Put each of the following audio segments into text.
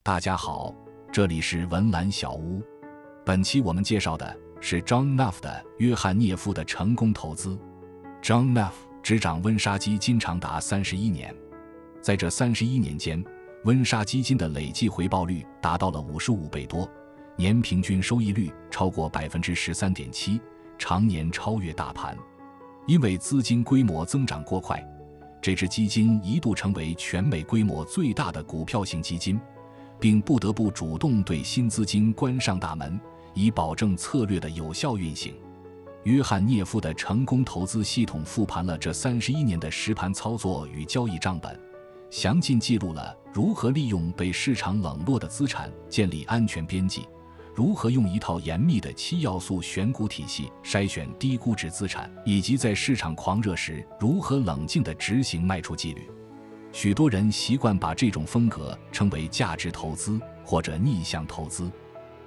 大家好，这里是文澜小屋。本期我们介绍的是 John Neff 的约翰涅夫的成功投资。John Neff 执掌温莎基金长达31年，在这31年间，温莎基金的累计回报率达到了55倍多，年平均收益率超过 13.7%， 常年超越大盘。因为资金规模增长过快，这支基金一度成为全美规模最大的股票型基金，并不得不主动对新资金关上大门，以保证策略的有效运行。约翰涅夫的成功投资系统复盘了这31年的实盘操作与交易账本，详尽记录了如何利用被市场冷落的资产建立安全边际，如何用一套严密的7要素选股体系筛选低估值资产，以及在市场狂热时如何冷静地执行卖出纪律。许多人习惯把这种风格称为价值投资或者逆向投资，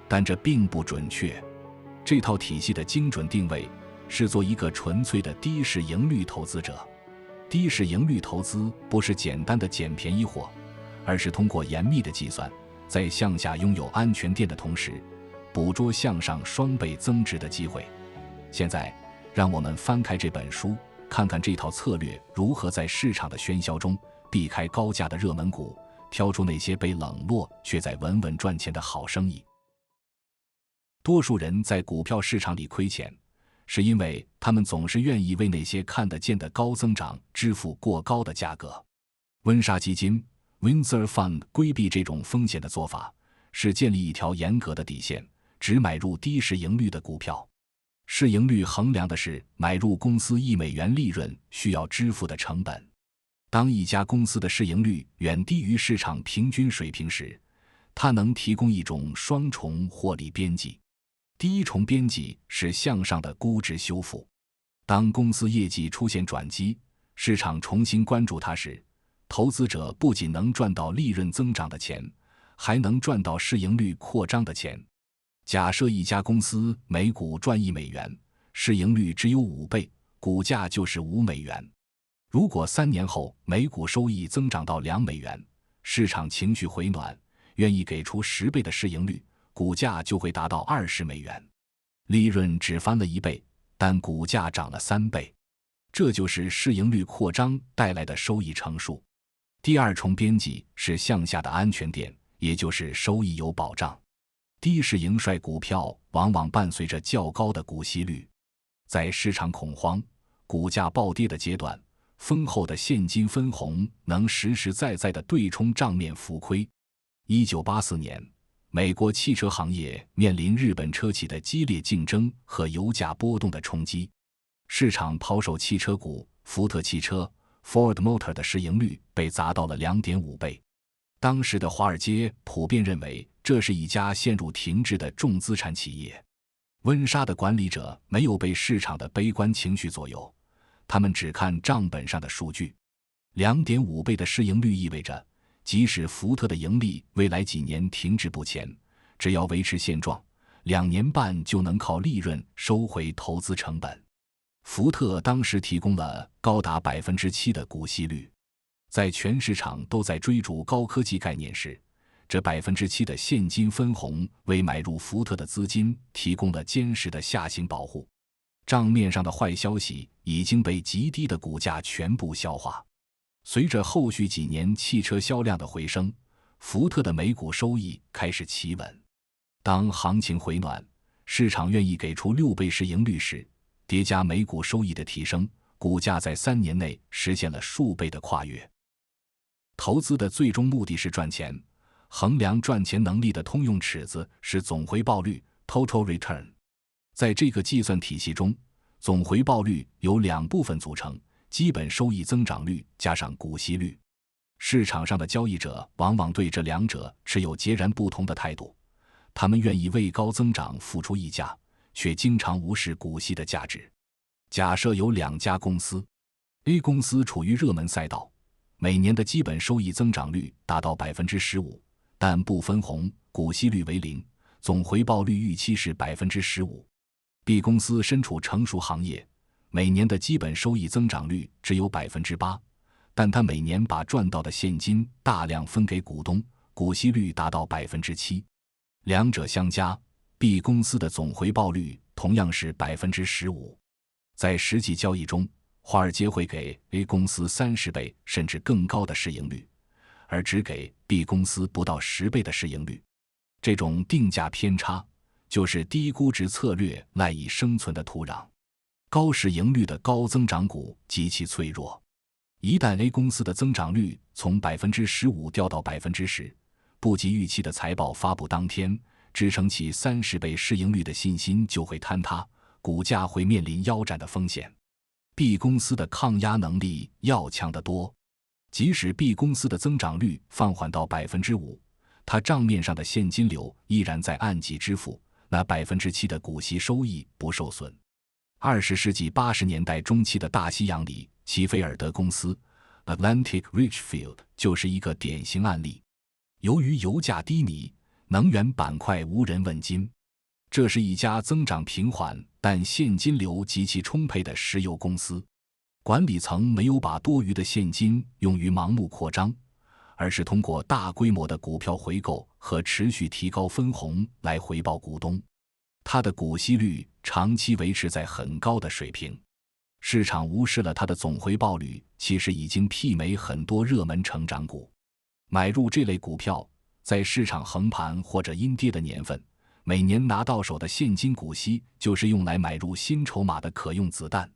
但这并不准确。这套体系的精准定位是做一个纯粹的低市盈率投资者。低市盈率投资不是简单的捡便宜货，而是通过严密的计算，在向下拥有安全垫的同时，捕捉向上双倍增值的机会。现在让我们翻开这本书，看看这套策略如何在市场的喧嚣中避开高价的热门股，挑出那些被冷落却在稳稳赚钱的好生意。多数人在股票市场里亏钱，是因为他们总是愿意为那些看得见的高增长支付过高的价格。温莎基金 Windsor Fund 规避这种风险的做法，是建立一条严格的底线，只买入低市盈率的股票。市盈率衡量的是买入公司$1利润需要支付的成本。当一家公司的市盈率远低于市场平均水平时，它能提供一种双重获利边际。第一重边际是向上的估值修复。当公司业绩出现转机，市场重新关注它时，投资者不仅能赚到利润增长的钱，还能赚到市盈率扩张的钱。假设一家公司每股赚$1，市盈率只有5倍，股价就是$5。如果3年后每股收益增长到$2，市场情绪回暖，愿意给出10倍的市盈率，股价就会达到$20。利润只翻了1倍，但股价涨了3倍。这就是市盈率扩张带来的收益乘数。第二重边际是向下的安全垫，也就是收益有保障。低市盈率股票往往伴随着较高的股息率。在市场恐慌、股价暴跌的阶段，丰厚的现金分红能实实在在地对冲账面浮亏。1984年，美国汽车行业面临日本车企的激烈竞争和油价波动的冲击，市场抛售汽车股，福特汽车 Ford Motor 的市盈率被砸到了2.5倍。当时的华尔街普遍认为这是一家陷入停滞的重资产企业。温莎的管理者没有被市场的悲观情绪左右，他们只看账本上的数据。2.5倍的市盈率意味着，即使福特的盈利未来几年停滞不前，只要维持现状，2年半就能靠利润收回投资成本。福特当时提供了高达 7% 的股息率。在全市场都在追逐高科技概念时，这 7% 的现金分红为买入福特的资金提供了坚实的下行保护。账面上的坏消息已经被极低的股价全部消化。随着后续几年汽车销量的回升，福特的每股收益开始企稳。当行情回暖，市场愿意给出6倍市盈率时，叠加每股收益的提升，股价在3年内实现了数倍的跨越。投资的最终目的是赚钱，衡量赚钱能力的通用尺子是总回报率 Total Return。 在这个计算体系中，总回报率由2部分组成，基本收益增长率加上股息率。市场上的交易者往往对这两者持有截然不同的态度，他们愿意为高增长付出溢价，却经常无视股息的价值。假设有2家公司， A 公司处于热门赛道，每年的基本收益增长率达到 15%， 但不分红，股息率为0，总回报率预期是 15%。 B 公司身处成熟行业，每年的基本收益增长率只有 8%， 但它每年把赚到的现金大量分给股东，股息率达到 7%， 两者相加 ，B 公司的总回报率同样是 15%。在实际交易中，华尔街会给 A 公司30倍甚至更高的市盈率，而只给 B 公司不到10倍的市盈率。这种定价偏差就是低估值策略赖以生存的土壤。高市盈率的高增长股极其脆弱，一旦 A 公司的增长率从 15% 掉到 10%， 不及预期的财报发布当天，支撑其30倍市盈率的信心就会坍塌，股价会面临腰斩的风险。B 公司的抗压能力要强得多，即使 B 公司的增长率放缓到 5%， 它账面上的现金流依然在按季支付，那 7% 的股息收益不受损。20世纪80年代中期的大西洋里奇菲尔德公司 Atlantic Richfield 就是一个典型案例。由于油价低迷，能源板块无人问津。这是一家增长平缓但现金流极其充沛的石油公司，管理层没有把多余的现金用于盲目扩张，而是通过大规模的股票回购和持续提高分红来回报股东。它的股息率长期维持在很高的水平，市场无视了它的总回报率，其实已经媲美很多热门成长股。买入这类股票，在市场横盘或者阴跌的年份，每年拿到手的现金股息就是用来买入新筹码的可用子弹。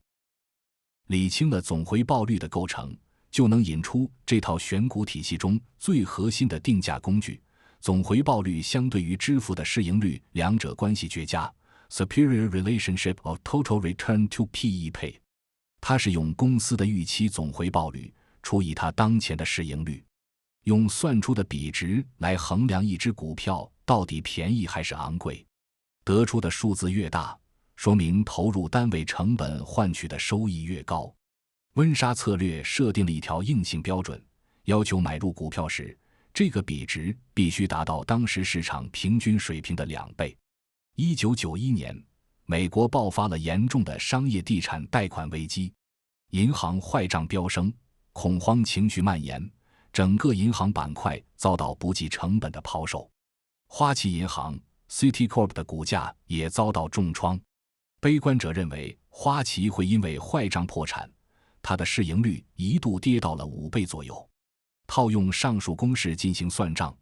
理清了总回报率的构成，就能引出这套选股体系中最核心的定价工具——总回报率相对于支付的市盈率，两者关系绝佳 （Superior Relationship of Total Return to PE Pay）。它是用公司的预期总回报率除以它当前的市盈率，用算出的比值来衡量一只股票到底便宜还是昂贵，得出的数字越大，说明投入单位成本换取的收益越高。温莎策略设定了一条硬性标准，要求买入股票时，这个比值必须达到当时市场平均水平的2倍。1991年，美国爆发了严重的商业地产贷款危机，银行坏账飙升，恐慌情绪蔓延，整个银行板块遭到不计成本的抛售。花旗银行 Citicorp 的股价也遭到重创。悲观者认为花旗会因为坏账破产，它的市盈率一度跌到了5倍左右。套用上述公式进行算账，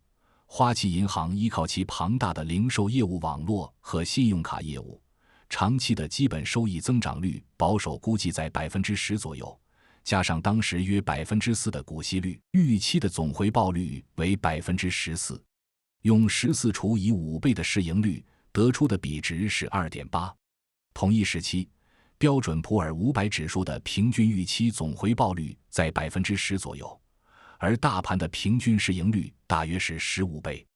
花旗银行依靠其庞大的零售业务网络和信用卡业务，长期的基本收益增长率保守估计在 10% 左右，加上当时约 4% 的股息率，预期的总回报率为 14%。用14除以5倍的市盈率得出的比值是 2.8。 同一时期，标准普尔500指数的平均预期总回报率在 10% 左右，而大盘的平均市盈率大约是15倍。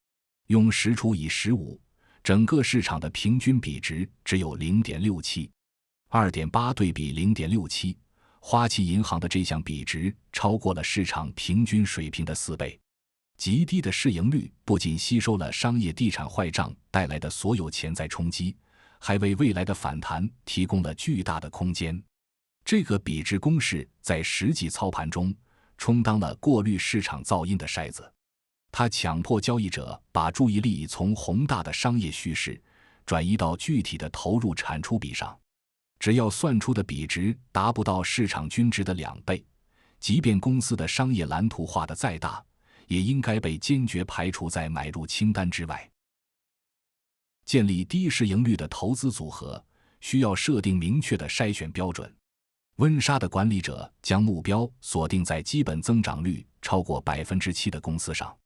用10除以15，整个市场的平均比值只有 0.67。 2.8 对比 0.67， 花旗银行的这项比值超过了市场平均水平的4倍。极低的市盈率不仅吸收了商业地产坏账带来的所有潜在冲击，还为未来的反弹提供了巨大的空间。这个比值公式在实际操盘中充当了过滤市场噪音的筛子，它强迫交易者把注意力从宏大的商业叙事转移到具体的投入产出比上。只要算出的比值达不到市场均值的2倍，即便公司的商业蓝图画得再大，也应该被坚决排除在买入清单之外。建立低市盈率的投资组合需要设定明确的筛选标准。温莎的管理者将目标锁定在基本增长率超过 7% 的公司上。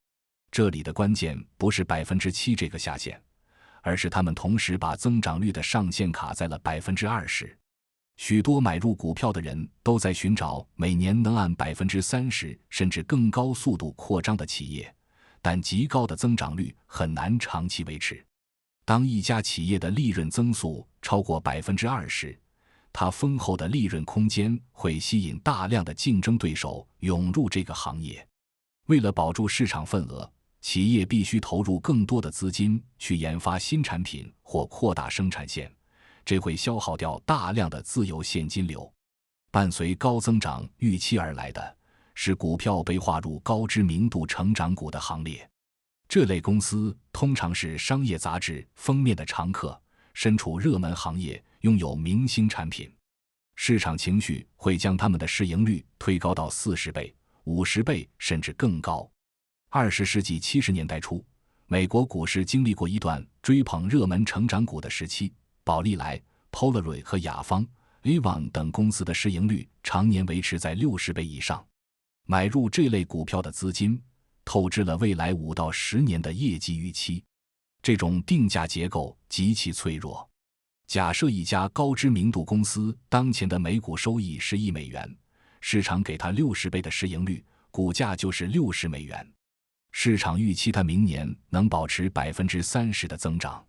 这里的关键不是 7% 这个下限，而是他们同时把增长率的上限卡在了 20%。许多买入股票的人都在寻找每年能按 30% 甚至更高速度扩张的企业，但极高的增长率很难长期维持。当一家企业的利润增速超过 20%， 它丰厚的利润空间会吸引大量的竞争对手涌入这个行业。为了保住市场份额，企业必须投入更多的资金去研发新产品或扩大生产线，这会消耗掉大量的自由现金流。伴随高增长预期而来的是股票被划入高知名度成长股的行列。这类公司通常是商业杂志封面的常客，身处热门行业，拥有明星产品。市场情绪会将他们的市盈率推高到40倍、50倍甚至更高。20世纪70年代初，美国股市经历过一段追捧热门成长股的时期，宝利来、Polaroid 和雅芳、Avon 等公司的市盈率常年维持在60倍以上。买入这类股票的资金透支了未来5到10年的业绩预期。这种定价结构极其脆弱。假设一家高知名度公司当前的每股收益是$1，市场给它60倍的市盈率，股价就是$60。市场预期它明年能保持30%的增长。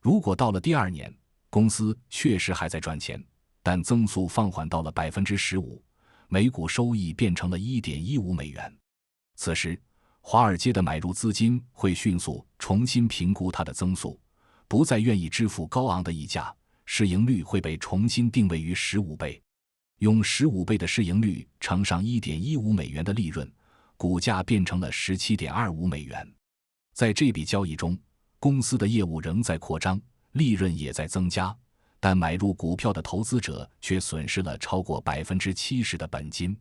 如果到了第2年，公司确实还在赚钱，但增速放缓到了15%，每股收益变成了$1.15。此时，华尔街的买入资金会迅速重新评估它的增速，不再愿意支付高昂的溢价，市盈率会被重新定位于15倍。用15倍的市盈率乘上$1.15的利润，股价变成了$17.25。在这笔交易中，公司的业务仍在扩张，利润也在增加，但买入股票的投资者却损失了超过70%的本金。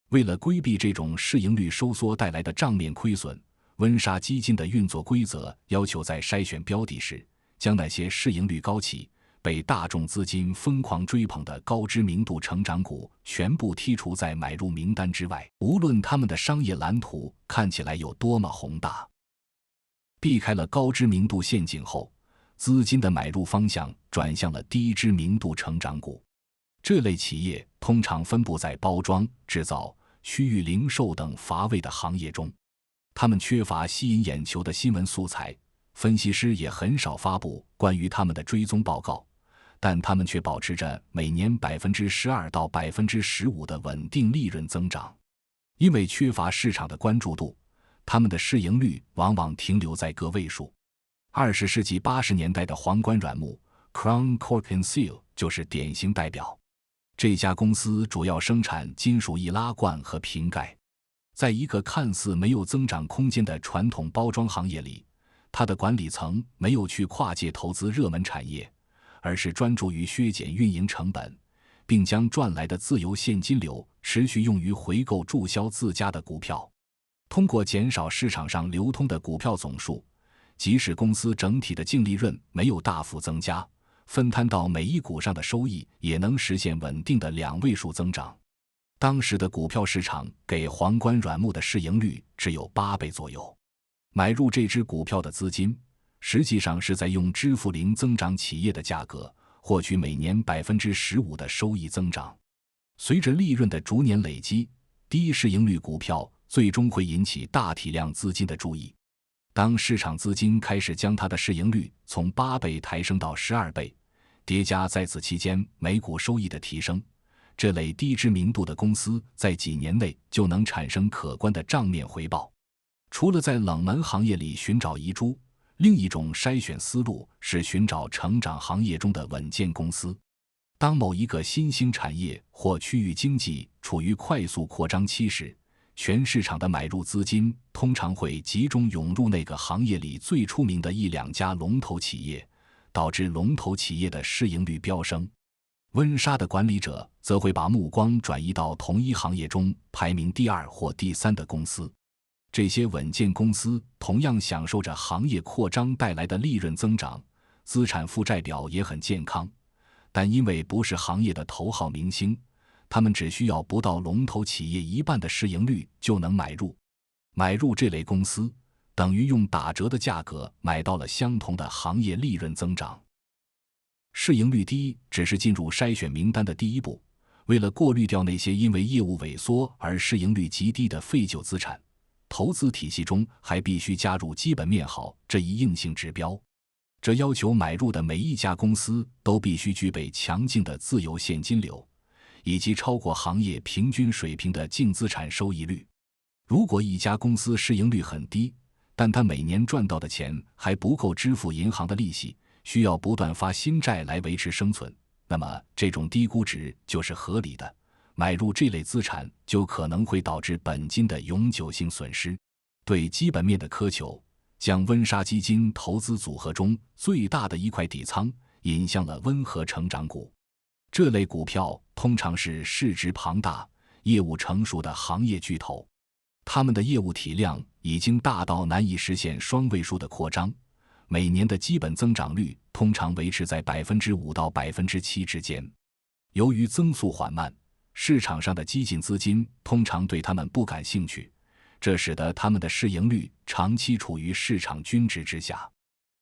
为了规避这种市盈率收缩带来的账面亏损，温莎基金的运作规则要求在筛选标的时，将那些市盈率高企、被大众资金疯狂追捧的高知名度成长股全部剔除在买入名单之外，无论他们的商业蓝图看起来有多么宏大。避开了高知名度陷阱后，资金的买入方向转向了低知名度成长股。这类企业通常分布在包装、制造、区域零售等乏味的行业中，他们缺乏吸引眼球的新闻素材，分析师也很少发布关于他们的追踪报告，但他们却保持着每年12%到15%的稳定利润增长。因为缺乏市场的关注度，他们的市盈率往往停留在个位数。20世纪80年代的皇冠软木 Crown Cork and Seal 就是典型代表。这家公司主要生产金属易拉罐和瓶盖。在一个看似没有增长空间的传统包装行业里，它的管理层没有去跨界投资热门产业，而是专注于削减运营成本，并将赚来的自由现金流持续用于回购注销自家的股票。通过减少市场上流通的股票总数，即使公司整体的净利润没有大幅增加，分摊到每一股上的收益也能实现稳定的2位数增长。当时的股票市场给皇冠软木的市盈率只有8倍左右。买入这只股票的资金实际上是在用支付零增长企业的价格获取每年15%的收益增长。随着利润的逐年累积，低市盈率股票最终会引起大体量资金的注意。当市场资金开始将它的市盈率从8倍抬升到12倍，叠加在此期间每股收益的提升，这类低知名度的公司在几年内就能产生可观的账面回报。除了在冷门行业里寻找遗珠，另一种筛选思路是寻找成长行业中的稳健公司。当某一个新兴产业或区域经济处于快速扩张期时，全市场的买入资金通常会集中涌入那个行业里最出名的1-2家龙头企业，导致龙头企业的市盈率飙升。温莎的管理者则会把目光转移到同一行业中排名第2或第3的公司。这些稳健公司同样享受着行业扩张带来的利润增长，资产负债表也很健康，但因为不是行业的头号明星，他们只需要不到龙头企业1半的市盈率就能买入。买入这类公司等于用打折的价格买到了相同的行业利润增长。市盈率低只是进入筛选名单的第一步，为了过滤掉那些因为业务萎缩而市盈率极低的废旧资产，投资体系中还必须加入基本面好这一硬性指标。这要求买入的每一家公司都必须具备强劲的自由现金流，以及超过行业平均水平的净资产收益率。如果一家公司市盈率很低，但它每年赚到的钱还不够支付银行的利息，需要不断发新债来维持生存，那么这种低估值就是合理的。买入这类资产就可能会导致本金的永久性损失。对基本面的苛求，将温莎基金投资组合中最大的一块底仓引向了温和成长股。这类股票通常是市值庞大、业务成熟的行业巨头，他们的业务体量已经大到难以实现双位数的扩张，每年的基本增长率通常维持在 5% 到 7% 之间。由于增速缓慢，市场上的激进资金通常对他们不感兴趣，这使得他们的市盈率长期处于市场均值之下。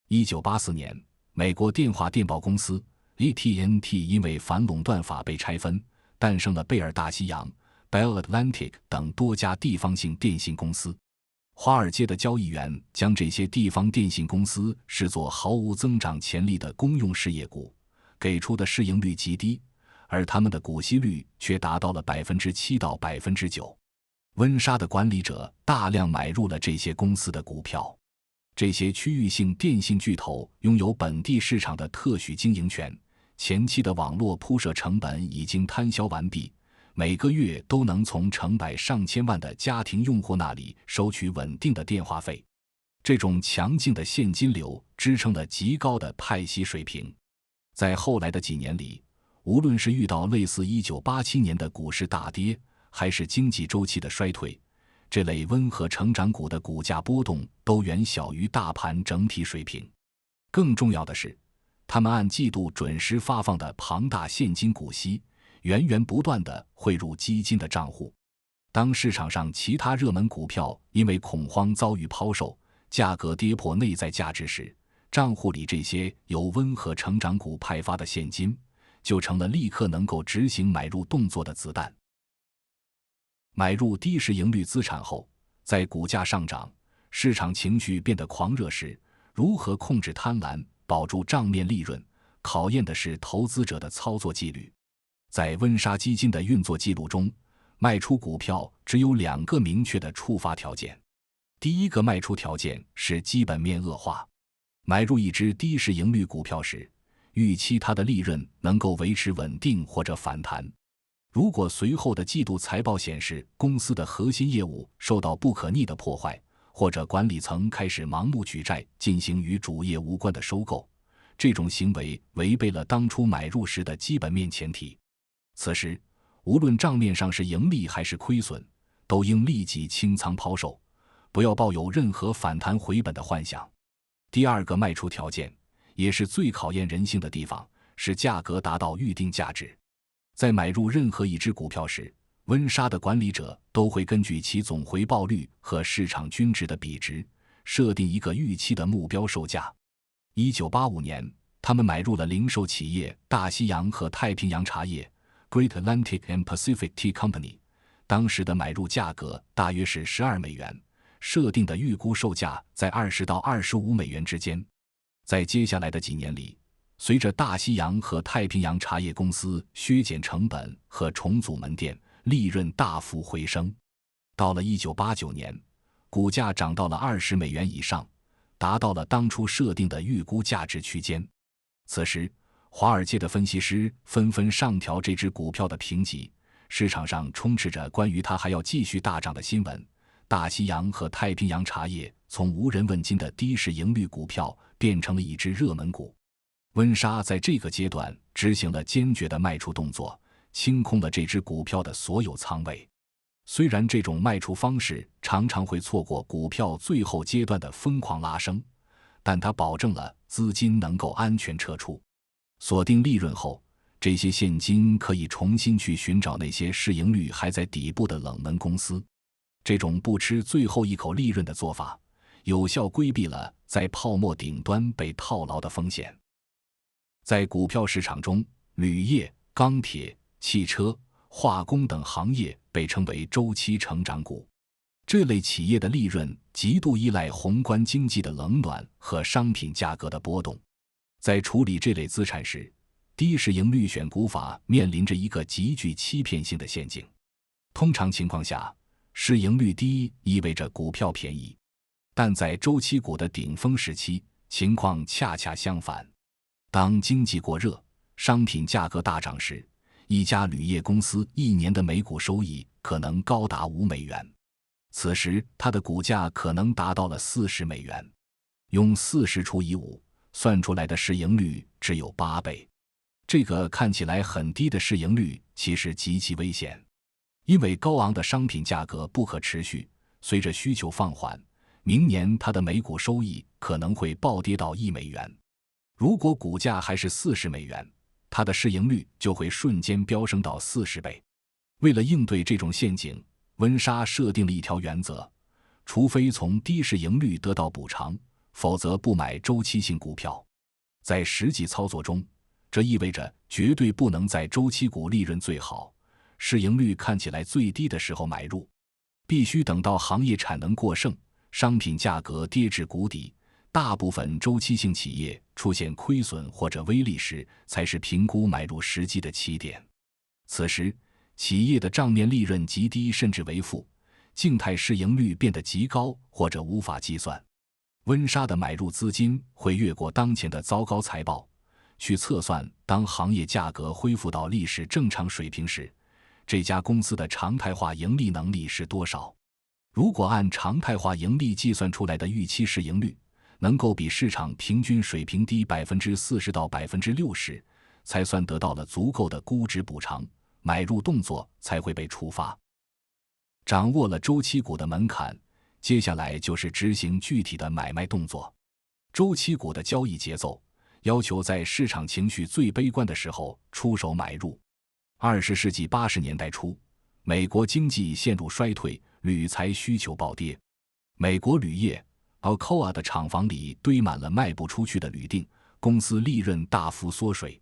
1984年，美国电话电报公司 AT&T 因为反垄断法被拆分，诞生了贝尔大西洋 Bell Atlantic 等多家地方性电信公司。华尔街的交易员将这些地方电信公司视作毫无增长潜力的公用事业股，给出的市盈率极低，而他们的股息率却达到了 7% 到 9%。温莎的管理者大量买入了这些公司的股票。这些区域性电信巨头拥有本地市场的特许经营权，前期的网络铺设成本已经摊销完毕，每个月都能从成百上千万的家庭用户那里收取稳定的电话费。这种强劲的现金流支撑了极高的派息水平。在后来的几年里，无论是遇到类似1987年的股市大跌，还是经济周期的衰退，这类温和成长股的股价波动都远小于大盘整体水平。更重要的是，他们按季度准时发放的庞大现金股息，源源不断地汇入基金的账户。当市场上其他热门股票因为恐慌遭遇抛售，价格跌破内在价值时，账户里这些由温和成长股派发的现金就成了立刻能够执行买入动作的子弹。买入低市盈率资产后，在股价上涨、市场情绪变得狂热时，如何控制贪婪，保住账面利润，考验的是投资者的操作纪律。在温莎基金的运作记录中，卖出股票只有2个明确的触发条件。第一个卖出条件是基本面恶化。买入一只低市盈率股票时，预期它的利润能够维持稳定或者反弹。如果随后的季度财报显示公司的核心业务受到不可逆的破坏，或者管理层开始盲目举债进行与主业无关的收购，这种行为违背了当初买入时的基本面前提。此时，无论账面上是盈利还是亏损，都应立即清仓抛售，不要抱有任何反弹回本的幻想。第二个卖出条件，也是最考验人性的地方，是价格达到预定价值。在买入任何一只股票时，温莎的管理者都会根据其总回报率和市场均值的比值，设定一个预期的目标售价。1985年，他们买入了零售企业大西洋和太平洋茶叶 Great Atlantic and Pacific Tea Company， 当时的买入价格大约是12美元，设定的预估售价在20到25美元之间。在接下来的几年里，随着大西洋和太平洋茶叶公司削减成本和重组门店，利润大幅回升。到了1989年，股价涨到了20美元以上，达到了当初设定的预估价值区间。此时，华尔街的分析师纷纷上调这只股票的评级，市场上充斥着关于它还要继续大涨的新闻。大西洋和太平洋茶叶从无人问津的低市盈率股票变成了一只热门股。温莎在这个阶段执行了坚决的卖出动作，清空了这只股票的所有仓位。虽然这种卖出方式常常会错过股票最后阶段的疯狂拉升，但它保证了资金能够安全撤出。锁定利润后，这些现金可以重新去寻找那些市盈率还在底部的冷门公司。这种不吃最后一口利润的做法，有效规避了在泡沫顶端被套牢的风险。在股票市场中，铝业、钢铁、汽车、化工等行业被称为周期成长股。这类企业的利润极度依赖宏观经济的冷暖和商品价格的波动。在处理这类资产时，低市盈率选股法面临着一个极具欺骗性的陷阱。通常情况下，市盈率低意味着股票便宜，但在周期股的顶峰时期，情况恰恰相反。当经济过热，商品价格大涨时，一家铝业公司一年的每股收益可能高达5美元，此时它的股价可能达到了40美元。用40除以5算出来的市盈率只有8倍。这个看起来很低的市盈率其实极其危险，因为高昂的商品价格不可持续，随着需求放缓，明年它的每股收益可能会暴跌到$1。如果股价还是$40，它的市盈率就会瞬间飙升到40倍。为了应对这种陷阱，温莎设定了一条原则：除非从低市盈率得到补偿，否则不买周期性股票。在实际操作中，这意味着绝对不能在周期股利润最好、市盈率看起来最低的时候买入，必须等到行业产能过剩、商品价格跌至谷底、大部分周期性企业出现亏损或者微利时，才是评估买入时机的起点。此时，企业的账面利润极低甚至为负，静态市盈率变得极高或者无法计算。温莎的买入资金会越过当前的糟糕财报，去测算当行业价格恢复到历史正常水平时，这家公司的常态化盈利能力是多少。如果按常态化盈利计算出来的预期市盈率能够比市场平均水平低40%到60%，才算得到了足够的估值补偿，买入动作才会被触发。掌握了周期股的门槛，接下来就是执行具体的买卖动作。周期股的交易节奏要求在市场情绪最悲观的时候出手买入。20世纪80年代初，美国经济陷入衰退，铝材需求暴跌。美国铝业 Alcoa 的厂房里堆满了卖不出去的铝锭，公司利润大幅缩水。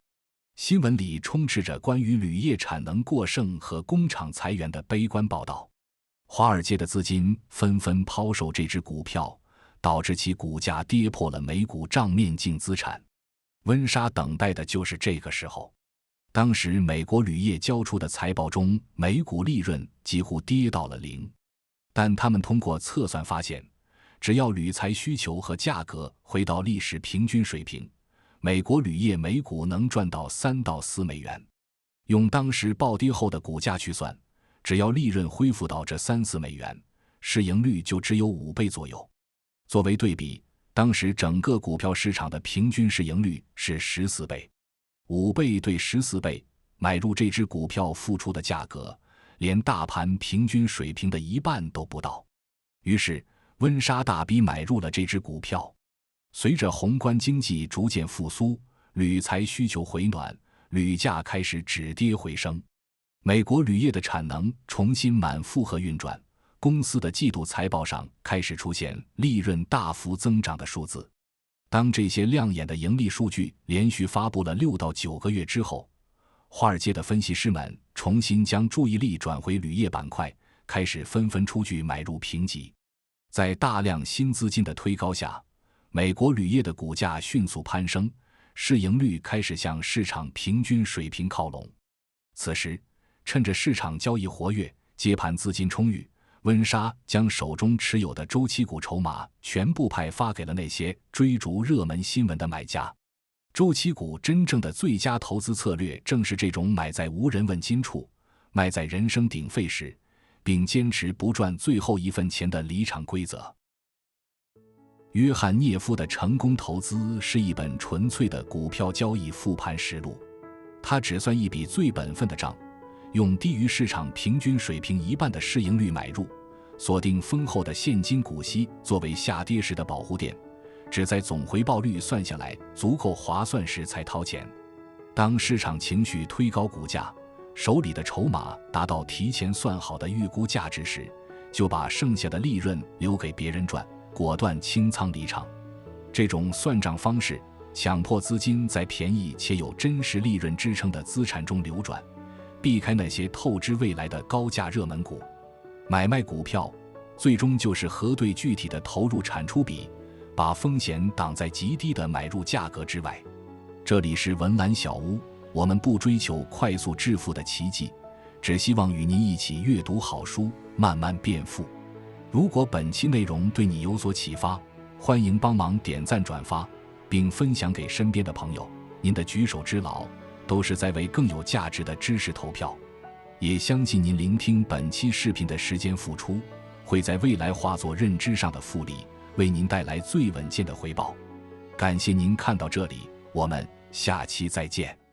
新闻里充斥着关于铝业产能过剩和工厂裁员的悲观报道。华尔街的资金纷纷抛售这只股票，导致其股价跌破了每股账面净资产。温莎等待的就是这个时候。当时美国铝业交出的财报中，每股利润几乎跌到了0，但他们通过测算发现，只要铝材需求和价格回到历史平均水平，美国铝业每股能赚到$3到4。用当时暴跌后的股价去算，只要利润恢复到这$3-4，市盈率就只有5倍左右。作为对比，当时整个股票市场的平均市盈率是14倍。5倍对14倍，买入这只股票付出的价格，连大盘平均水平的一半都不到。于是，温莎大笔买入了这只股票。随着宏观经济逐渐复苏，铝材需求回暖，铝价开始止跌回升。美国铝业的产能重新满负荷运转，公司的季度财报上开始出现利润大幅增长的数字。当这些亮眼的盈利数据连续发布了6到9个月之后，华尔街的分析师们重新将注意力转回铝业板块，开始纷纷出具买入评级。在大量新资金的推高下，美国铝业的股价迅速攀升，市盈率开始向市场平均水平靠拢。此时，趁着市场交易活跃，接盘资金充裕，温莎将手中持有的周期股筹码全部派发给了那些追逐热门新闻的买家。周期股真正的最佳投资策略正是这种买在无人问津处，卖在人声鼎沸时，并坚持不赚最后一分钱的离场规则。约翰涅夫的成功投资是一本纯粹的股票交易复盘实录，他只算一笔最本分的账，用低于市场平均水平1半的市盈率买入，锁定丰厚的现金股息作为下跌时的保护垫，只在总回报率算下来足够划算时才掏钱。当市场情绪推高股价，手里的筹码达到提前算好的预估价值时，就把剩下的利润留给别人赚，果断清仓离场。这种算账方式强迫资金在便宜且有真实利润支撑的资产中流转，避开那些透支未来的高价热门股。买卖股票最终就是核对具体的投入产出比，把风险挡在极低的买入价格之外。这里是文澜小屋，我们不追求快速致富的奇迹，只希望与您一起阅读好书，慢慢变富。如果本期内容对你有所启发，欢迎帮忙点赞转发，并分享给身边的朋友。您的举手之劳都是在为更有价值的知识投票。也相信您聆听本期视频的时间付出，会在未来化作认知上的复利，为您带来最稳健的回报。感谢您看到这里，我们下期再见。